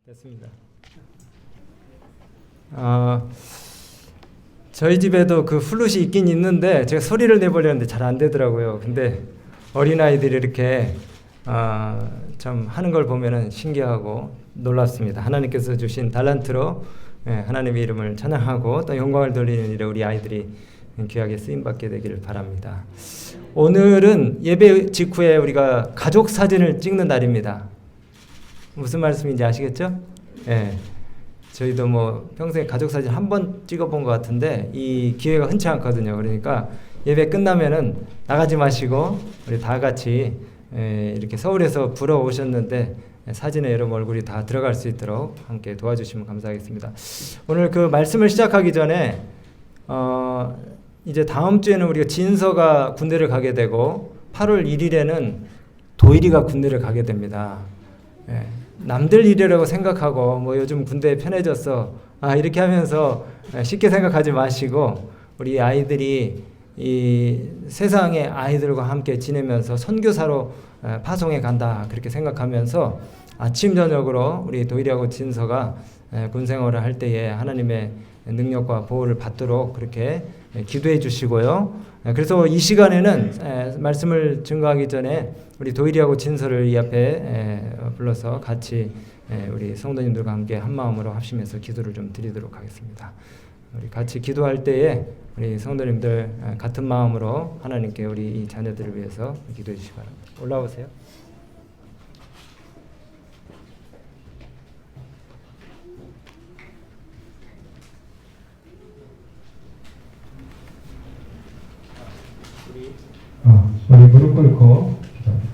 됐습니다. 저희 집에도 그 플룻이 있긴 있는데 제가 소리를 내보려는데 잘 안 되더라고요. 근데 어린아이들이 이렇게 참 하는 걸 보면은 신기하고 놀랍습니다. 하나님께서 주신 달란트로 하나님의 이름을 찬양하고 또 영광을 돌리는 일에 우리 아이들이 귀하게 쓰임받게 되기를 바랍니다. 오늘은 예배 직후에 우리가 가족 사진을 찍는 날입니다. 무슨 말씀인지 아시겠죠? 예. 저희도 뭐 평생 가족 사진 한 번 찍어본 것 같은데 이 기회가 흔치 않거든요. 그러니까 예배 끝나면은 나가지 마시고 우리 다 같이 이렇게 서울에서 불어 오셨는데 사진에 여러분 얼굴이 다 들어갈 수 있도록 함께 도와주시면 감사하겠습니다. 오늘 그 말씀을 시작하기 전에 이제 다음 주에는 우리가 진서가 군대를 가게 되고 8월 1일에는 도일이가 군대를 가게 됩니다. 예. 남들 일이라고 생각하고 뭐 요즘 군대에 편해졌어 이렇게 하면서 쉽게 생각하지 마시고 우리 아이들이 이 세상의 아이들과 함께 지내면서 선교사로 파송해 간다 그렇게 생각하면서 아침 저녁으로 우리 도일이하고 진서가 군생활을 할 때에 하나님의 능력과 보호를 받도록 그렇게 기도해 주시고요. 그래서 이 시간에는 말씀을 증거하기 전에 우리 도일이하고 진서를 이 앞에 불러서 같이 우리 성도님들과 함께 한 마음으로 합심해서 기도를 좀 드리도록 하겠습니다. 우리 같이 기도할 때에 우리 성도님들 같은 마음으로 하나님께 우리 이 자녀들을 위해서 기도해 주시기 바랍니다. 올라오세요. 우리 무릎 꿇고 기도합니다.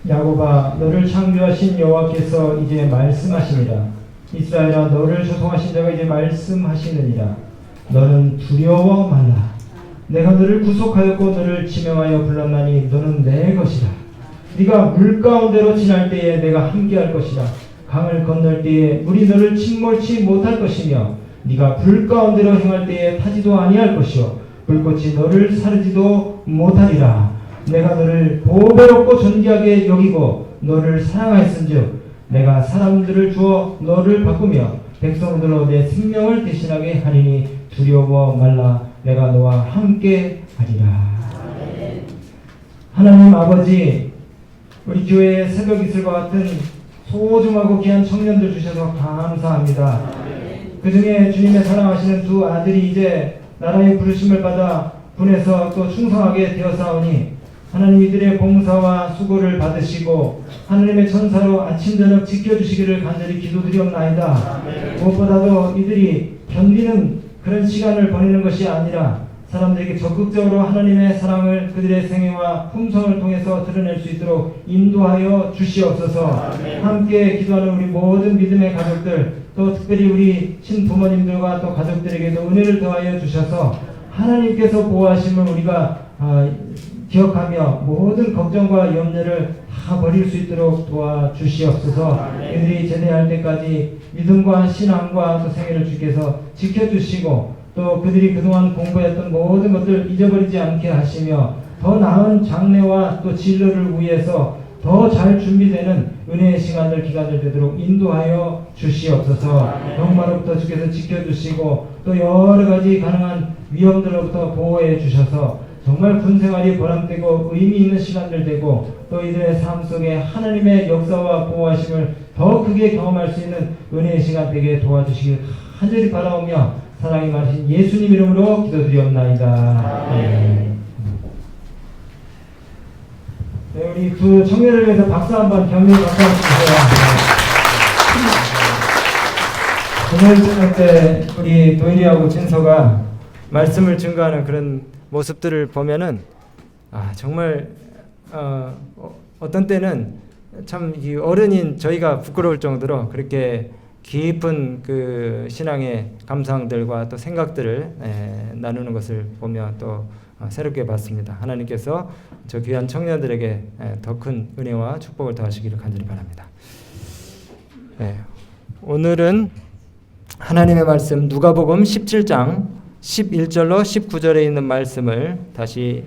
야곱아, 너를 창조하신 여호와께서 이제 말씀하시니라. 이스라엘아, 너를 조성하신 자가 이제 말씀하시느니라. 너는 두려워 말라. 내가 너를 구속하였고 너를 지명하여 불렀나니 너는 내 것이라. 네가 물 가운데로 지날 때에 내가 함께할 것이라. 강을 건널 때에 물이 너를 침몰치 못할 것이며 네가 불 가운데로 행할 때에 타지도 아니할 것이요 불꽃이 너를 사르지도 못하리라. 내가 너를 보배롭고 존귀하게 여기고 너를 사랑하였은즉 내가 사람들을 주어 너를 바꾸며 백성들로 내 생명을 대신하게 하리니 두려워 말라. 내가 너와 함께 하리라. 하나님 아버지, 우리 교회의 새벽 이슬과 같은 소중하고 귀한 청년들 주셔서 감사합니다. 그 중에 주님의 사랑하시는 두 아들이 이제 나라의 부르심을 받아 분에서 또 충성하게 되었사오니 하나님 이들의 봉사와 수고를 받으시고 하나님의 천사로 아침 저녁 지켜주시기를 간절히 기도드리옵나이다. 무엇보다도 이들이 견디는 그런 시간을 보내는 것이 아니라 사람들에게 적극적으로 하나님의 사랑을 그들의 생애와 품성을 통해서 드러낼 수 있도록 인도하여 주시옵소서. 함께 기도하는 우리 모든 믿음의 가족들, 또 특별히 우리 친부모님들과 또 가족들에게도 은혜를 더하여 주셔서 하나님께서 보호하심을 우리가 기억하며 모든 걱정과 염려를 다 버릴 수 있도록 도와주시옵소서. 이들이 제대할 때까지 믿음과 신앙과 또 생애를 주께서 지켜주시고 또 그들이 그동안 공부했던 모든 것들 잊어버리지 않게 하시며 더 나은 장래와 또 진로를 위해서 더 잘 준비되는 은혜의 시간들 기간들 되도록 인도하여 주시옵소서. 병마로부터 주께서 지켜주시고 또 여러 가지 가능한 위험들로부터 보호해 주셔서 정말 군생활이 보람되고 의미 있는 시간들 되고 또 이들의 삶 속에 하나님의 역사와 보호하심을 더 크게 경험할 수 있는 은혜의 시간 되게 도와주시길 간절히 바라오며 사랑이 많으신 예수님 이름으로 기도드리옵나이다. 네. 네, 우리 두 청년을 위해서 박수 한번 격려의 박수 한번 주세요. 오늘 저녁 때 우리 도일이하고 진서가 말씀을 증거하는 그런 모습들을 보면은 정말 어떤 때는 참 이 어른인 저희가 부끄러울 정도로 그렇게 깊은 그 신앙의 감상들과 또 생각들을 나누는 것을 보며 또 새롭게 봤습니다. 하나님께서 저 귀한 청년들에게 더 큰 은혜와 축복을 더하시기를 간절히 바랍니다. 오늘은 하나님의 말씀 누가복음 17장 11절로 19절에 있는 말씀을 다시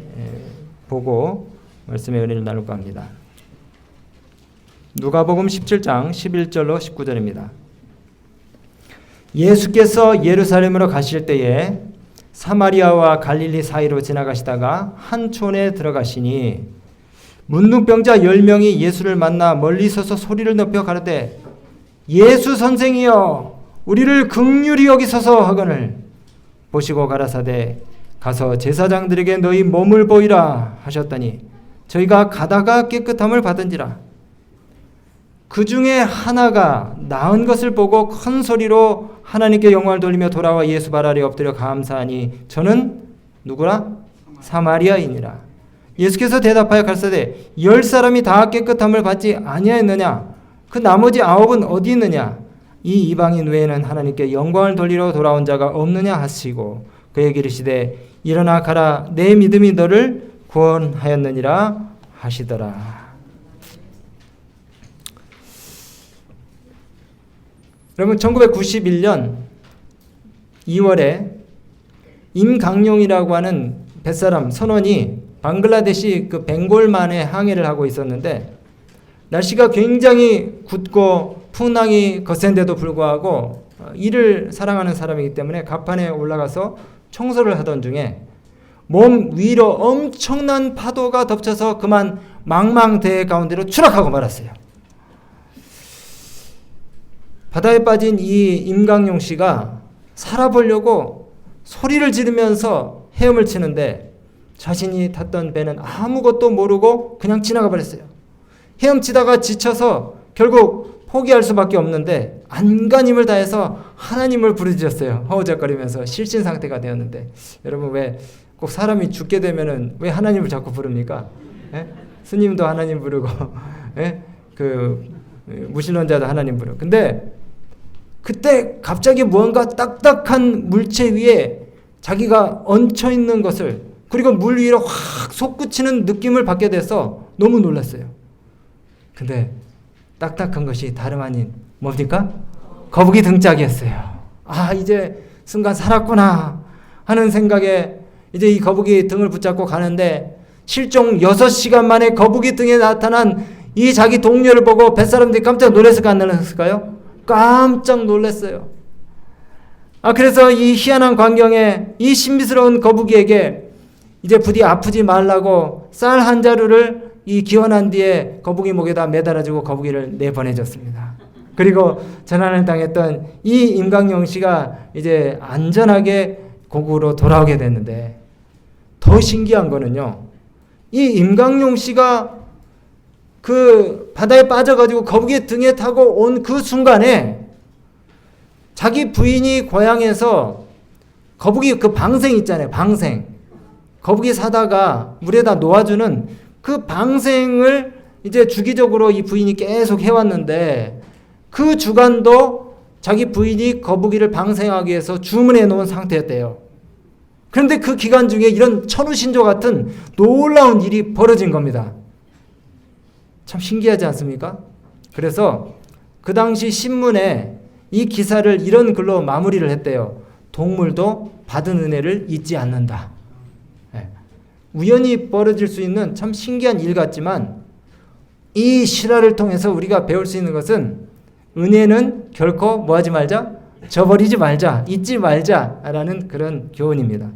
보고 말씀의 은혜를 나눌까 합니다. 누가복음 17장 11절로 19절입니다. 예수께서 예루살렘으로 가실 때에 사마리아와 갈릴리 사이로 지나가시다가 한 촌에 들어가시니 문둥병자 10명이 예수를 만나 멀리 서서 소리를 높여 가로되 예수 선생이여 우리를 긍휼히 여기소서 하거늘 보시고 가라사대 가서 제사장들에게 너희 몸을 보이라 하셨더니 저희가 가다가 깨끗함을 받은지라. 그 중에 하나가 나은 것을 보고 큰 소리로 하나님께 영광을 돌리며 돌아와 예수 발 아래 엎드려 감사하니 저는 누구라? 사마리아인이라. 예수께서 대답하여 가라사대 10사람이 다 깨끗함을 받지 아니하였느냐? 그 나머지 9은 어디 있느냐? 이 이방인 외에는 하나님께 영광을 돌리러 돌아온 자가 없느냐 하시고 그에게 이르시되 일어나 가라 내 믿음이 너를 구원하였느니라 하시더라. 여러분 1991년 2월에 임강용이라고 하는 뱃사람 선원이 방글라데시 그 벵골만에 항해를 하고 있었는데 날씨가 굉장히 굳고 풍랑이 거센데도 불구하고 일을 사랑하는 사람이기 때문에 갑판에 올라가서 청소를 하던 중에 몸 위로 엄청난 파도가 덮쳐서 그만 망망대해 가운데로 추락하고 말았어요. 바다에 빠진 이 임강용 씨가 살아보려고 소리를 지르면서 헤엄을 치는데 자신이 탔던 배는 아무것도 모르고 그냥 지나가 버렸어요. 헤엄치다가 지쳐서 결국 포기할 수밖에 없는데 안간 힘을 다해서 하나님을 부르짖었어요. 허우적거리면서 실신 상태가 되었는데 여러분 왜 꼭 사람이 죽게 되면은 왜 하나님을 자꾸 부릅니까? 예? 스님도 하나님 부르고 예? 그 무신론자도 하나님 부르고 근데 그때 갑자기 무언가 딱딱한 물체 위에 자기가 얹혀 있는 것을 그리고 물 위로 확 솟구치는 느낌을 받게 돼서 너무 놀랐어요. 근데 딱딱한 것이 다름 아닌 뭡니까? 거북이 등짝이었어요. 아 이제 순간 살았구나 하는 생각에 이제 이 거북이 등을 붙잡고 가는데 실종 6시간 만에 거북이 등에 나타난 이 자기 동료를 보고 뱃사람들이 깜짝 놀랐을까 안 놀랐을까요? 깜짝 놀랐어요. 그래서 이 희한한 광경에 이 신비스러운 거북이에게 이제 부디 아프지 말라고 쌀 한 자루를 이 기원한 뒤에 거북이 목에다 매달아주고 거북이를 내보내줬습니다. 그리고 전환을 당했던 이 임강용 씨가 이제 안전하게 고국으로 돌아오게 됐는데 더 신기한 거는요. 이 임강용 씨가 그 바다에 빠져가지고 거북이 등에 타고 온 그 순간에 자기 부인이 고향에서 거북이 그 방생 있잖아요. 방생. 거북이 사다가 물에다 놓아주는 그 방생을 이제 주기적으로 이 부인이 계속 해왔는데 그 주간도 자기 부인이 거북이를 방생하기 위해서 주문해 놓은 상태였대요. 그런데 그 기간 중에 이런 천우신조 같은 놀라운 일이 벌어진 겁니다. 참 신기하지 않습니까? 그래서 그 당시 신문에 이 기사를 이런 글로 마무리를 했대요. 동물도 받은 은혜를 잊지 않는다. 우연히 벌어질 수 있는 참 신기한 일 같지만 이 실화를 통해서 우리가 배울 수 있는 것은 은혜는 결코 뭐하지 말자? 저버리지 말자, 잊지 말자라는 그런 교훈입니다.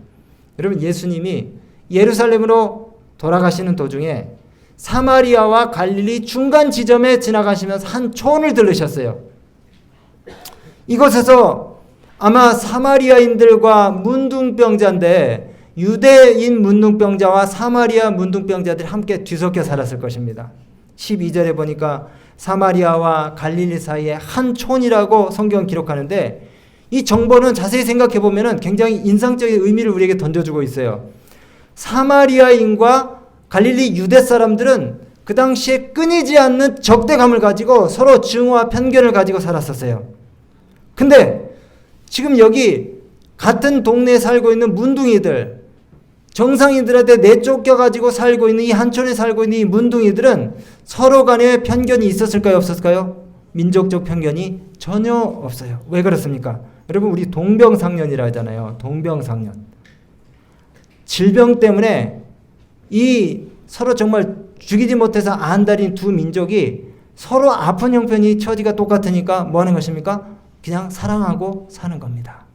여러분 예수님이 예루살렘으로 돌아가시는 도중에 사마리아와 갈릴리 중간 지점에 지나가시면서 한 촌을 들르셨어요. 이곳에서 아마 사마리아인들과 문둥병자인데 유대인 문둥병자와 사마리아 문둥병자들이 함께 뒤섞여 살았을 것입니다. 12절에 보니까 사마리아와 갈릴리 사이에 한 촌이라고 성경 기록하는데 이 정보는 자세히 생각해 보면 굉장히 인상적인 의미를 우리에게 던져주고 있어요. 사마리아인과 갈릴리 유대 사람들은 그 당시에 끊이지 않는 적대감을 가지고 서로 증오와 편견을 가지고 살았었어요. 근데 지금 여기 같은 동네에 살고 있는 문둥이들, 정상인들한테 내쫓겨가지고 살고 있는 이 한촌에 살고 있는 이 문둥이들은 서로 간에 편견이 있었을까요? 없었을까요? 민족적 편견이 전혀 없어요. 왜 그렇습니까? 여러분 우리 동병상련이라 하잖아요. 동병상련. 질병 때문에 이 서로 정말 죽이지 못해서 안달인 두 민족이 서로 아픈 형편이 처지가 똑같으니까 뭐 하는 것입니까? 그냥 사랑하고 사는 겁니다.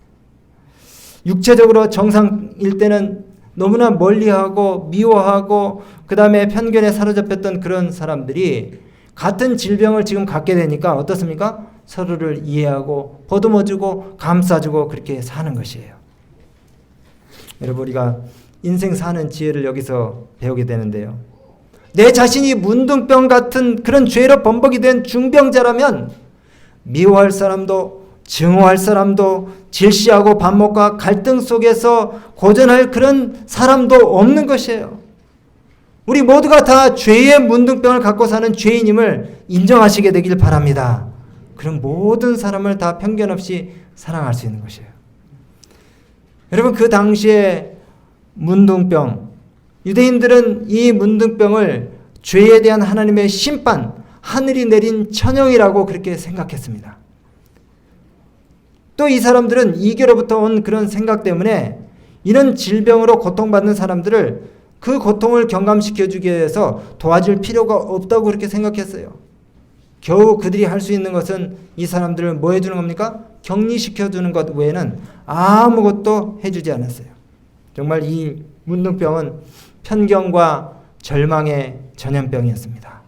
육체적으로 정상일 때는 너무나 멀리하고 미워하고 그 다음에 편견에 사로잡혔던 그런 사람들이 같은 질병을 지금 갖게 되니까 어떻습니까? 서로를 이해하고 보듬어주고 감싸주고 그렇게 사는 것이에요. 여러분, 우리가 인생 사는 지혜를 여기서 배우게 되는데요. 내 자신이 문둥병 같은 그런 죄로 범벅이 된 중병자라면 미워할 사람도 증오할 사람도 질시하고 반목과 갈등 속에서 고전할 그런 사람도 없는 것이에요. 우리 모두가 다 죄의 문둥병을 갖고 사는 죄인임을 인정하시게 되길 바랍니다. 그럼 모든 사람을 다 편견 없이 사랑할 수 있는 것이에요. 여러분, 그 당시에 문둥병, 유대인들은 이 문둥병을 죄에 대한 하나님의 심판, 하늘이 내린 천형이라고 그렇게 생각했습니다. 또 이 사람들은 이교로부터 온 그런 생각 때문에 이런 질병으로 고통받는 사람들을 그 고통을 경감시켜주기 위해서 도와줄 필요가 없다고 그렇게 생각했어요. 겨우 그들이 할 수 있는 것은 이 사람들을 뭐 해주는 겁니까? 격리시켜주는 것 외에는 아무것도 해주지 않았어요. 정말 이 문둥병은 편견과 절망의 전염병이었습니다.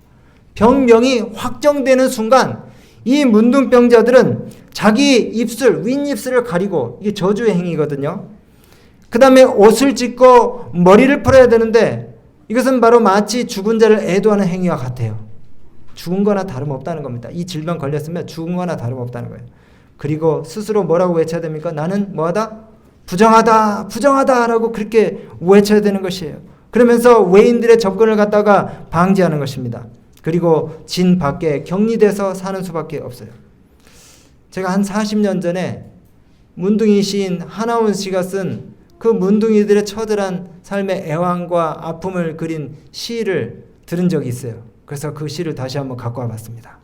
병명이 확정되는 순간 이 문둥병자들은 자기 입술, 윗입술을 가리고, 이게 저주의 행위거든요. 그 다음에 옷을 찢고 머리를 풀어야 되는데 이것은 바로 마치 죽은 자를 애도하는 행위와 같아요. 죽은 거나 다름없다는 겁니다. 이 질병 걸렸으면 죽은 거나 다름없다는 거예요. 그리고 스스로 뭐라고 외쳐야 됩니까? 나는 뭐하다? 부정하다, 부정하다라고 그렇게 외쳐야 되는 것이에요. 그러면서 외인들의 접근을 갖다가 방지하는 것입니다. 그리고 진 밖에 격리돼서 사는 수밖에 없어요. 제가 한 40년 전에 문둥이 시인 하나원 씨가 쓴 그 문둥이들의 처절한 삶의 애환과 아픔을 그린 시를 들은 적이 있어요. 그래서 그 시를 다시 한번 갖고 와봤습니다.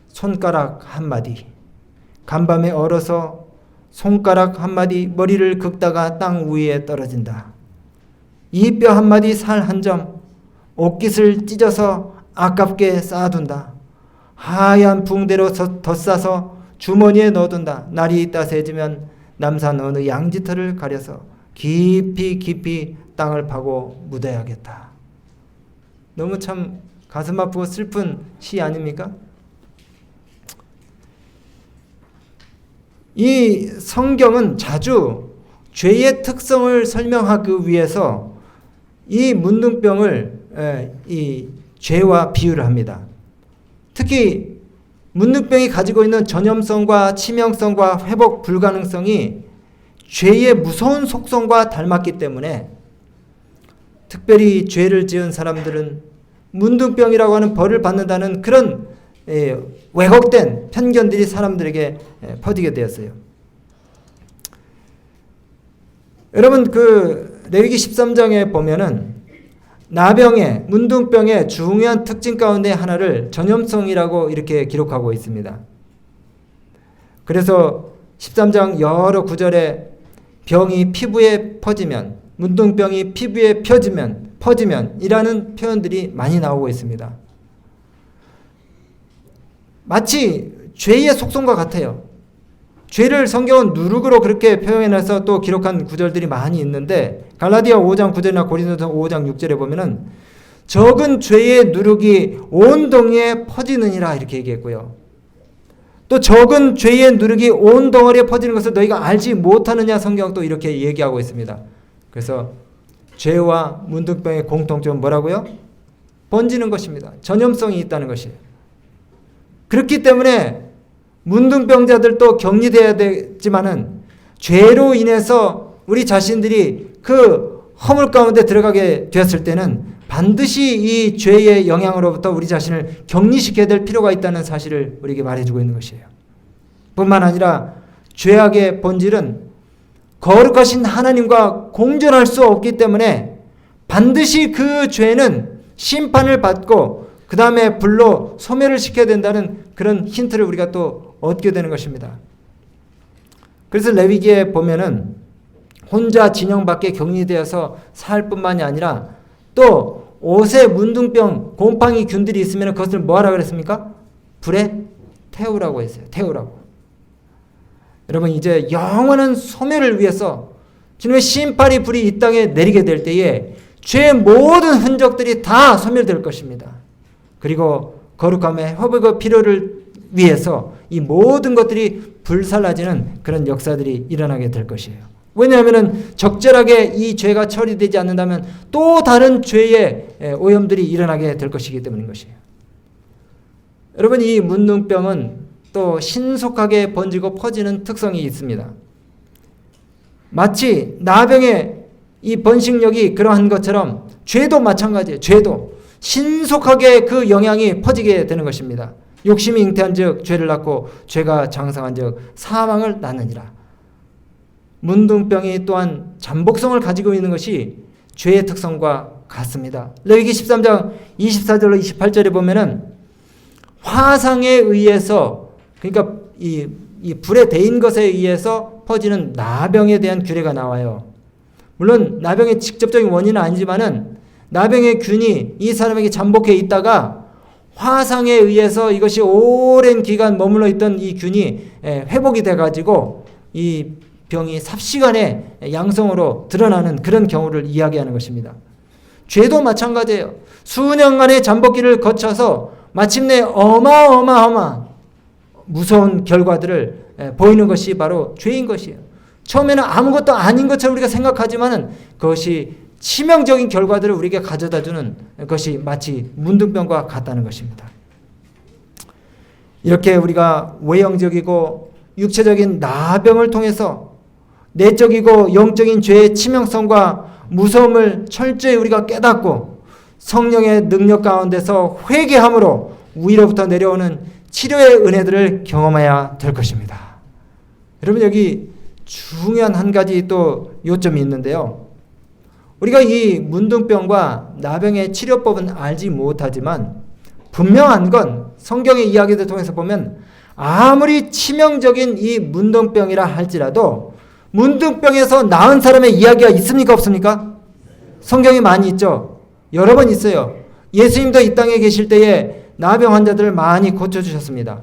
손가락 한마디, 간밤에 얼어서 손가락 한마디 머리를 긁다가 땅 위에 떨어진다. 이 뼈 한마디 살 한 점, 옷깃을 찢어서 아깝게 쌓아둔다. 하얀 붕대로 덧싸서 주머니에 넣어둔다. 날이 따스해지면 남산 어느 양지터를 가려서 깊이 깊이 땅을 파고 묻어야겠다. 너무 참 가슴 아프고 슬픈 시 아닙니까? 이 성경은 자주 죄의 특성을 설명하기 위해서 이 문둥병을 이 죄와 비유를 합니다. 특히 문둥병이 가지고 있는 전염성과 치명성과 회복 불가능성이 죄의 무서운 속성과 닮았기 때문에 특별히 죄를 지은 사람들은 문둥병이라고 하는 벌을 받는다는 그런 왜곡된 편견들이 사람들에게 퍼지게 되었어요. 여러분, 그 레위기 13장에 보면은 나병의, 문둥병의 중요한 특징 가운데 하나를 전염성이라고 이렇게 기록하고 있습니다. 그래서 13장 여러 구절에 병이 피부에 퍼지면, 문둥병이 피부에 퍼지면 이라는 표현들이 많이 나오고 있습니다. 마치 죄의 속성과 같아요. 죄를 성경은 누룩으로 그렇게 표현해서 또 기록한 구절들이 많이 있는데 갈라디아 5장 9절이나 고린도서 5장 6절에 보면은 적은 죄의 누룩이 온 덩이에 퍼지느니라 이렇게 얘기했고요. 또 적은 죄의 누룩이 온 덩어리에 퍼지는 것을 너희가 알지 못하느냐 성경은 또 이렇게 얘기하고 있습니다. 그래서 죄와 문둥병의 공통점은 뭐라고요? 번지는 것입니다. 전염성이 있다는 것이에요. 그렇기 때문에 문둥병자들도 격리되어야 되지만은 죄로 인해서 우리 자신들이 그 허물 가운데 들어가게 되었을 때는 반드시 이 죄의 영향으로부터 우리 자신을 격리시켜야 될 필요가 있다는 사실을 우리에게 말해주고 있는 것이에요. 뿐만 아니라 죄악의 본질은 거룩하신 하나님과 공존할 수 없기 때문에 반드시 그 죄는 심판을 받고 그 다음에 불로 소멸을 시켜야 된다는 그런 힌트를 우리가 또 얻게 되는 것입니다. 그래서 레위기에 보면은 혼자 진영 밖에 격리되어서 살 뿐만이 아니라 또 옷에 문둥병, 곰팡이 균들이 있으면 그것을 뭐하라 그랬습니까? 불에 태우라고 했어요. 태우라고. 여러분 이제 영원한 소멸을 위해서 주님의 심판이 불이 이 땅에 내리게 될 때에 죄의 모든 흔적들이 다 소멸될 것입니다. 그리고 거룩함의 회복의 필요를 위해서 이 모든 것들이 불살라지는 그런 역사들이 일어나게 될 것이에요. 왜냐하면 적절하게 이 죄가 처리되지 않는다면 또 다른 죄의 오염들이 일어나게 될 것이기 때문인 것이에요. 여러분 이 문둥병은 또 신속하게 번지고 퍼지는 특성이 있습니다. 마치 나병의 이 번식력이 그러한 것처럼 죄도 마찬가지예요. 죄도 신속하게 그 영향이 퍼지게 되는 것입니다. 욕심이 잉태한 즉 죄를 낳고 죄가 장성한 즉 사망을 낳느니라. 문둥병이 또한 잠복성을 가지고 있는 것이 죄의 특성과 같습니다. 레위기 13장 24절로 28절에 보면은 화상에 의해서 그러니까 이 불에 데인 것에 의해서 퍼지는 나병에 대한 규례가 나와요. 물론 나병의 직접적인 원인은 아니지만은 나병의 균이 이 사람에게 잠복해 있다가 화상에 의해서 이것이 오랜 기간 머물러 있던 이 균이 회복이 돼가지고 이 병이 삽시간에 양성으로 드러나는 그런 경우를 이야기하는 것입니다. 죄도 마찬가지예요. 수년간의 잠복기를 거쳐서 마침내 어마어마한 무서운 결과들을 보이는 것이 바로 죄인 것이에요. 처음에는 아무것도 아닌 것처럼 우리가 생각하지만은 그것이 치명적인 결과들을 우리에게 가져다주는 것이 마치 문둥병과 같다는 것입니다. 이렇게 우리가 외형적이고 육체적인 나병을 통해서 내적이고 영적인 죄의 치명성과 무서움을 철저히 우리가 깨닫고 성령의 능력 가운데서 회개함으로 위로부터 내려오는 치료의 은혜들을 경험해야 될 것입니다. 여러분 여기 중요한 한 가지 또 요점이 있는데요. 우리가 이 문둥병과 나병의 치료법은 알지 못하지만 분명한 건 성경의 이야기를 통해서 보면 아무리 치명적인 이 문둥병이라 할지라도 문둥병에서 나은 사람의 이야기가 있습니까 없습니까? 성경에 많이 있죠. 여러 번 있어요. 예수님도 이 땅에 계실 때에 나병 환자들을 많이 고쳐주셨습니다.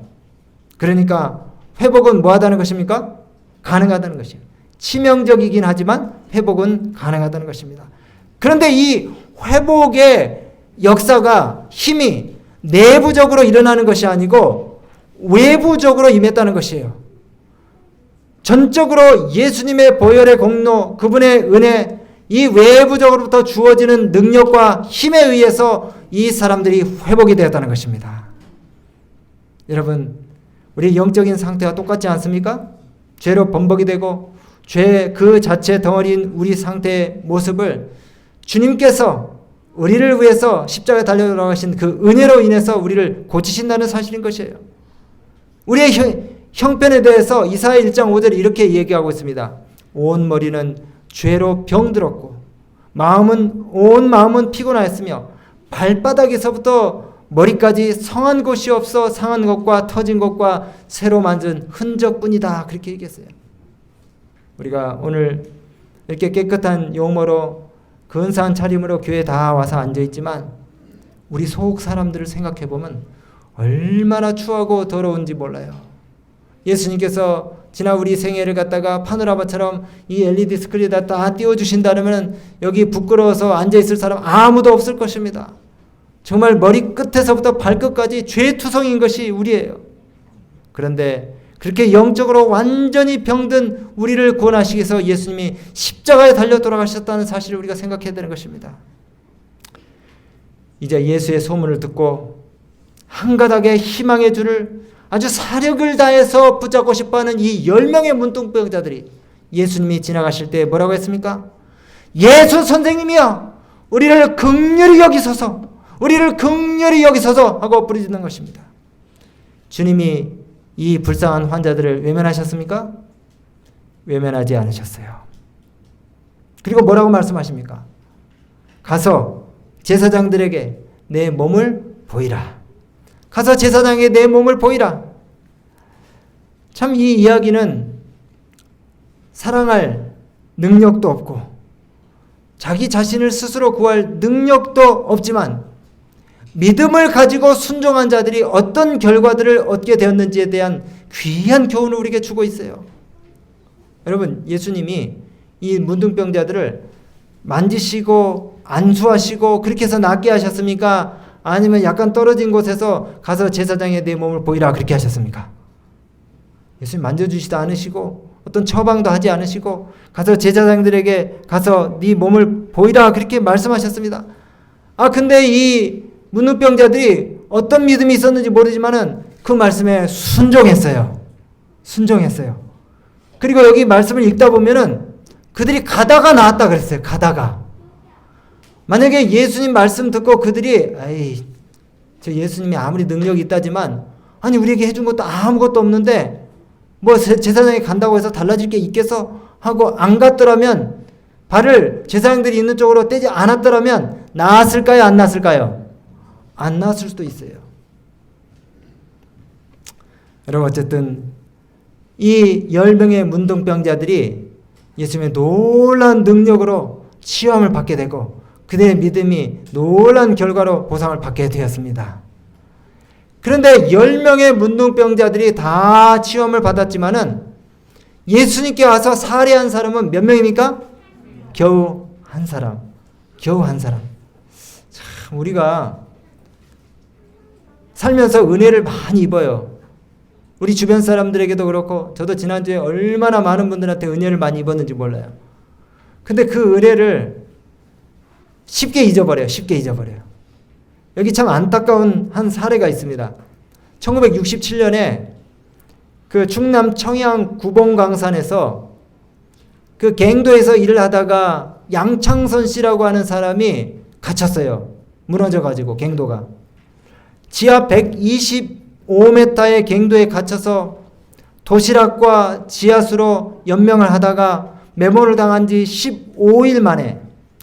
그러니까 회복은 뭐하다는 것입니까? 가능하다는 것이에요. 치명적이긴 하지만 회복은 가능하다는 것입니다. 그런데 이 회복의 역사가 힘이 내부적으로 일어나는 것이 아니고 외부적으로 임했다는 것이에요. 전적으로 예수님의 보혈의 공로, 그분의 은혜, 이 외부적으로부터 주어지는 능력과 힘에 의해서 이 사람들이 회복이 되었다는 것입니다. 여러분, 우리 영적인 상태와 똑같지 않습니까? 죄로 범벅이 되고 죄 그 자체 덩어리인 우리 상태의 모습을 주님께서 우리를 위해서 십자가에 달려 돌아가신 그 은혜로 인해서 우리를 고치신다는 사실인 것이에요. 우리의 형편에 대해서 이사야 1장 5절에 이렇게 얘기하고 있습니다. 온 머리는 죄로 병들었고 온 마음은 피곤하였으며 발바닥에서부터 머리까지 성한 곳이 없어 상한 것과 터진 것과 새로 만든 흔적뿐이다. 그렇게 얘기했어요. 우리가 오늘 이렇게 깨끗한 용모로 근사한 차림으로 교회에 다 와서 앉아있지만 우리 속 사람들을 생각해보면 얼마나 추하고 더러운지 몰라요. 예수님께서 지난 우리 생애를 갖다가 파노라마처럼 이 LED 스크린에다 다 띄워주신다면 여기 부끄러워서 앉아있을 사람 아무도 없을 것입니다. 정말 머리 끝에서부터 발끝까지 죄투성인 것이 우리예요. 그런데 그렇게 영적으로 완전히 병든 우리를 구원하시기 위해서 예수님이 십자가에 달려 돌아가셨다는 사실을 우리가 생각해야 되는 것입니다. 이제 예수의 소문을 듣고 한 가닥의 희망의 줄을 아주 사력을 다해서 붙잡고 싶어하는 이 10명의 문둥병자들이 예수님이 지나가실 때 뭐라고 했습니까? 예수 선생님이여 우리를 긍휼히 여기소서, 우리를 긍휼히 여기소서 하고 부르짖는 것입니다. 주님이 이 불쌍한 환자들을 외면하셨습니까? 외면하지 않으셨어요. 그리고 뭐라고 말씀하십니까? 가서 제사장들에게 내 몸을 보이라. 가서 제사장에게 내 몸을 보이라. 참 이 이야기는 사랑할 능력도 없고 자기 자신을 스스로 구할 능력도 없지만 믿음을 가지고 순종한 자들이 어떤 결과들을 얻게 되었는지에 대한 귀한 교훈을 우리에게 주고 있어요. 여러분, 예수님이 이 문둥병자들을 만지시고 안수하시고 그렇게 해서 낫게 하셨습니까? 아니면 약간 떨어진 곳에서 가서 제사장에 내 몸을 보이라 그렇게 하셨습니까? 예수님 만져주시도 않으시고 어떤 처방도 하지 않으시고 가서 제사장들에게 가서 네 몸을 보이라 그렇게 말씀하셨습니다. 근데 이 문둥병자들이 어떤 믿음이 있었는지 모르지만은 그 말씀에 순종했어요. 그리고 여기 말씀을 읽다 보면은 그들이 가다가 나았다 그랬어요. 가다가. 만약에 예수님 말씀 듣고 그들이 저 예수님이 아무리 능력이 있다지만 아니 우리에게 해준 것도 아무것도 없는데 뭐 제사장에 간다고 해서 달라질 게 있겠어? 하고 안 갔더라면 발을 제사장들이 있는 쪽으로 떼지 않았더라면 나았을까요? 안 나았을까요? 안 나았을 수도 있어요. 여러분 어쨌든 이 10명의 문둥병자들이 예수님의 놀라운 능력으로 치유함을 받게 되고 그들의 믿음이 놀라운 결과로 보상을 받게 되었습니다. 그런데 10명의 문둥병자들이 다 치유함을 받았지만은 예수님께 와서 살해한 사람은 몇 명입니까? 겨우 한 사람. 참 우리가 살면서 은혜를 많이 입어요. 우리 주변 사람들에게도 그렇고 저도 지난주에 얼마나 많은 분들한테 은혜를 많이 입었는지 몰라요. 근데 그 은혜를 쉽게 잊어버려요. 여기 참 안타까운 한 사례가 있습니다. 1967년에 그 충남 청양 구봉강산에서 그 갱도에서 일을 하다가 양창선 씨라고 하는 사람이 갇혔어요. 무너져가지고 갱도가. 지하 125m의 갱도에 갇혀서 도시락과 지하수로 연명을 하다가 매몰을 당한 지 15일 만에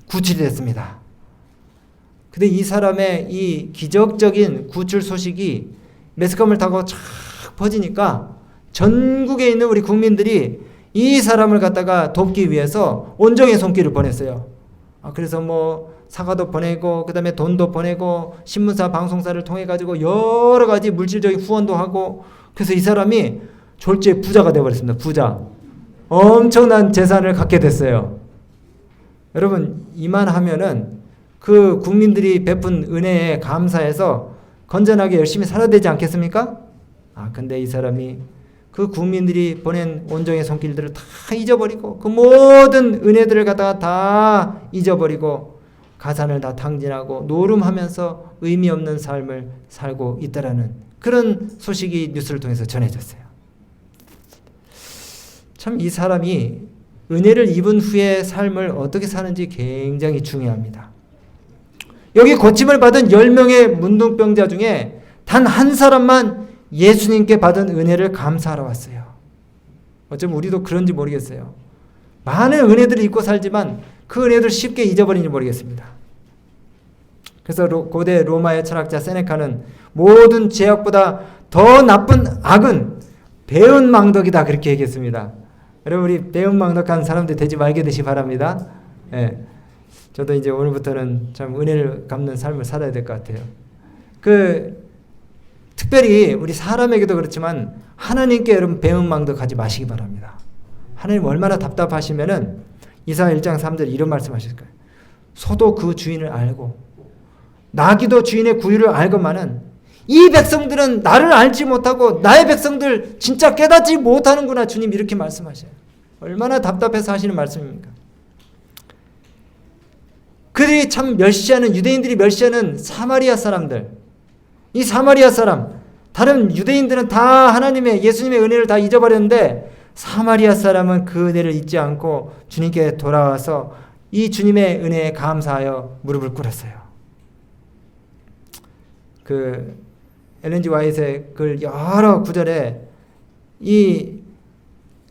구출이 됐습니다. 근데 이 사람의 이 기적적인 구출 소식이 매스컴을 타고 쫙 퍼지니까 전국에 있는 우리 국민들이 이 사람을 갖다가 돕기 위해서 온정의 손길을 보냈어요. 그래서 뭐 사과도 보내고 그다음에 돈도 보내고 신문사 방송사를 통해 가지고 여러 가지 물질적인 후원도 하고 그래서 이 사람이 졸지에 부자가 되어버렸습니다. 부자. 엄청난 재산을 갖게 됐어요. 여러분 이만하면은 그 국민들이 베푼 은혜에 감사해서 건전하게 열심히 살아야 되지 않겠습니까? 근데 이 사람이 그 국민들이 보낸 온정의 손길들을 다 잊어버리고 그 모든 은혜들을 갖다가 다 잊어버리고 가산을 다 탕진하고 노름하면서 의미 없는 삶을 살고 있다라는 그런 소식이 뉴스를 통해서 전해졌어요. 참 이 사람이 은혜를 입은 후에 삶을 어떻게 사는지 굉장히 중요합니다. 여기 고침을 받은 10명의 문둥병자 중에 단 한 사람만 예수님께 받은 은혜를 감사하러 왔어요. 어쩌면 우리도 그런지 모르겠어요. 많은 은혜들을 입고 살지만 그 은혜를 쉽게 잊어버리는지 모르겠습니다. 그래서 고대 로마의 철학자 세네카는 모든 죄악보다 더 나쁜 악은 배은망덕이다 그렇게 얘기했습니다. 여러분 우리 배은망덕한 사람들 되지 말게 되시 바랍니다. 저도 이제 오늘부터는 참 은혜를 갚는 삶을 살아야 될 것 같아요. 특별히 우리 사람에게도 그렇지만 하나님께 여러분 배은망덕하지 마시기 바랍니다. 하나님 얼마나 답답하시면은 이사야 1장 3절 이런 말씀하실 거예요. 소도 그 주인을 알고 나귀도 주인의 구유를 알건만은 이 백성들은 나를 알지 못하고 나의 백성들 진짜 깨닫지 못하는구나. 주님 이렇게 말씀하셔요. 얼마나 답답해서 하시는 말씀입니까? 그들이 참 멸시하는 유대인들이 멸시하는 사마리아 사람들, 이 사마리아 사람, 다른 유대인들은 다 하나님의 예수님의 은혜를 다 잊어버렸는데 사마리아 사람은 그 은혜를 잊지 않고 주님께 돌아와서 이 주님의 은혜에 감사하여 무릎을 꿇었어요. 엘렌 G 화이트의 글 여러 구절에 이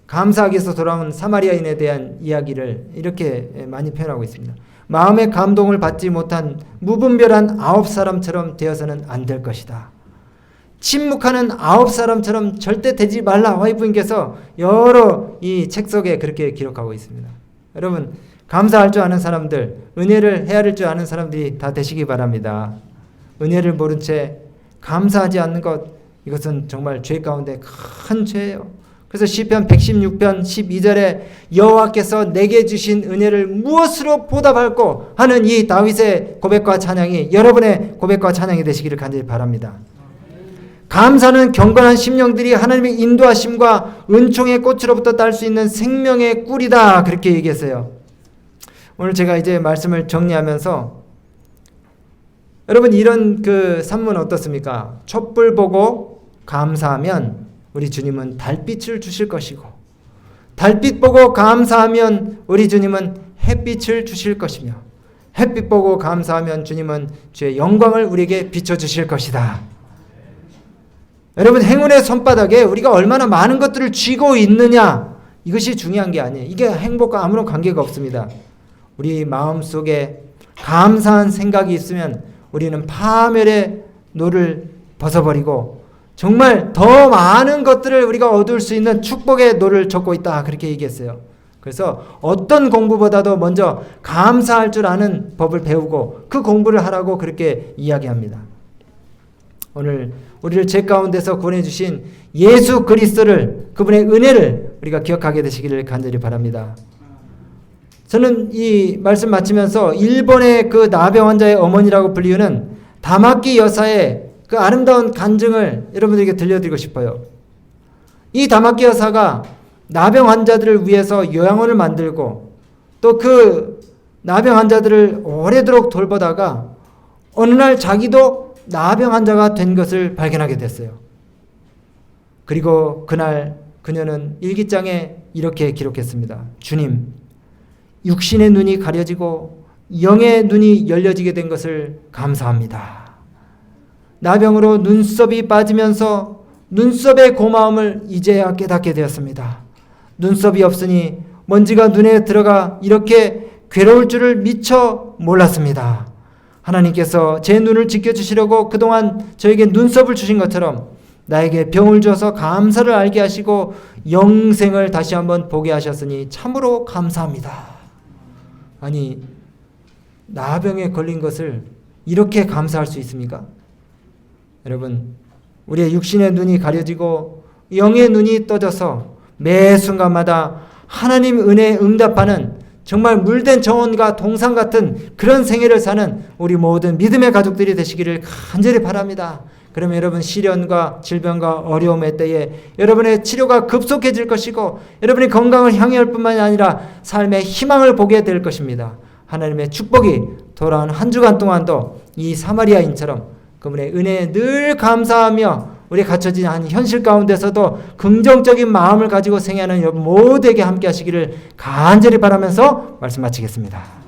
감사하기 위해서 돌아온 사마리아인에 대한 이야기를 이렇게 많이 표현하고 있습니다. 마음의 감동을 받지 못한 무분별한 9사람처럼 되어서는 안 될 것이다. 침묵하는 9사람처럼 절대 되지 말라. 화이트님께서 여러 이 책 속에 그렇게 기록하고 있습니다. 여러분 감사할 줄 아는 사람들, 은혜를 헤아릴 줄 아는 사람들이 다 되시기 바랍니다. 은혜를 모른 채 감사하지 않는 것, 이것은 정말 죄 가운데 큰 죄예요. 그래서 시편 116편 12절에 여호와께서 내게 주신 은혜를 무엇으로 보답할꼬 하는 이 다윗의 고백과 찬양이 여러분의 고백과 찬양이 되시기를 간절히 바랍니다. 감사는 경건한 심령들이 하나님의 인도하심과 은총의 꽃으로부터 딸 수 있는 생명의 꿀이다, 그렇게 얘기했어요. 오늘 제가 이제 말씀을 정리하면서 여러분, 이런 그 산문 어떻습니까? 촛불 보고 감사하면 우리 주님은 달빛을 주실 것이고, 달빛 보고 감사하면 우리 주님은 햇빛을 주실 것이며, 햇빛 보고 감사하면 주님은 주의 영광을 우리에게 비춰주실 것이다. 여러분, 행운의 손바닥에 우리가 얼마나 많은 것들을 쥐고 있느냐, 이것이 중요한 게 아니에요. 이게 행복과 아무런 관계가 없습니다. 우리 마음속에 감사한 생각이 있으면 우리는 파멸의 노를 벗어버리고 정말 더 많은 것들을 우리가 얻을 수 있는 축복의 노를 젓고 있다, 그렇게 얘기했어요. 그래서 어떤 공부보다도 먼저 감사할 줄 아는 법을 배우고 그 공부를 하라고 그렇게 이야기합니다. 오늘 우리를 죄 가운데서 구원해 주신 예수 그리스도를, 그분의 은혜를 우리가 기억하게 되시기를 간절히 바랍니다. 저는 이 말씀 마치면서 일본의 그 나병 환자의 어머니라고 불리우는 다마키 여사의 그 아름다운 간증을 여러분들에게 들려드리고 싶어요. 이 다마키 여사가 나병 환자들을 위해서 요양원을 만들고 또 그 나병 환자들을 오래도록 돌보다가 어느 날 자기도 나병 환자가 된 것을 발견하게 됐어요. 그리고 그날 그녀는 일기장에 이렇게 기록했습니다. 주님, 육신의 눈이 가려지고 영의 눈이 열려지게 된 것을 감사합니다. 나병으로 눈썹이 빠지면서 눈썹의 고마움을 이제야 깨닫게 되었습니다. 눈썹이 없으니 먼지가 눈에 들어가 이렇게 괴로울 줄을 미처 몰랐습니다. 하나님께서 제 눈을 지켜주시려고 그동안 저에게 눈썹을 주신 것처럼 나에게 병을 주어서 감사를 알게 하시고 영생을 다시 한번 보게 하셨으니 참으로 감사합니다. 아니, 나병에 걸린 것을 이렇게 감사할 수 있습니까? 여러분, 우리의 육신의 눈이 가려지고 영의 눈이 떠져서 매 순간마다 하나님 은혜에 응답하는 정말 물된 정원과 동산 같은 그런 생애를 사는 우리 모든 믿음의 가족들이 되시기를 간절히 바랍니다. 그러면 여러분, 시련과 질병과 어려움의 때에 여러분의 치료가 급속해질 것이고 여러분의 건강을 향유할 뿐만이 아니라 삶의 희망을 보게 될 것입니다. 하나님의 축복이 돌아온 한 주간 동안도 이 사마리아인처럼 그분의 은혜에 늘 감사하며 우리 갇혀진 한 현실 가운데서도 긍정적인 마음을 가지고 생애하는 여러분 모두에게 함께 하시기를 간절히 바라면서 말씀 마치겠습니다.